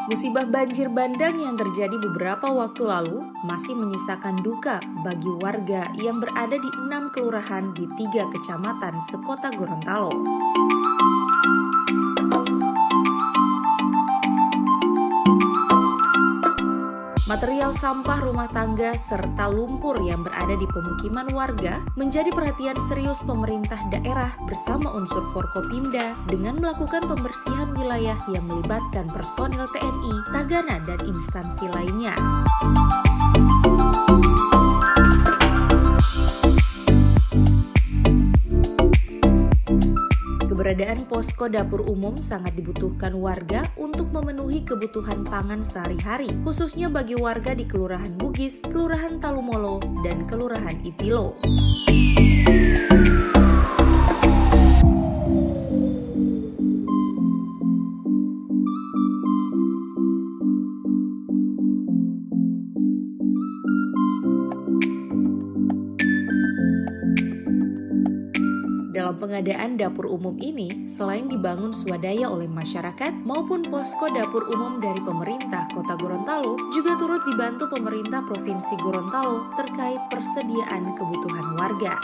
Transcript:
Musibah banjir bandang yang terjadi beberapa waktu lalu masih menyisakan duka bagi warga yang berada di 6 kelurahan di 3 kecamatan sekota Gorontalo. Material sampah rumah tangga serta lumpur yang berada di pemukiman warga menjadi perhatian serius pemerintah daerah bersama unsur Forkopimda dengan melakukan pembersihan wilayah yang melibatkan personil TNI, Tagana, dan instansi lainnya. Keberadaan posko dapur umum sangat dibutuhkan warga untuk memenuhi kebutuhan pangan sehari-hari, khususnya bagi warga di Kelurahan Bugis, Kelurahan Talumolo, dan Kelurahan Itilo. Dalam pengadaan dapur umum ini, selain dibangun swadaya oleh masyarakat maupun posko dapur umum dari pemerintah Kota Gorontalo, juga turut dibantu pemerintah Provinsi Gorontalo terkait persediaan kebutuhan warga.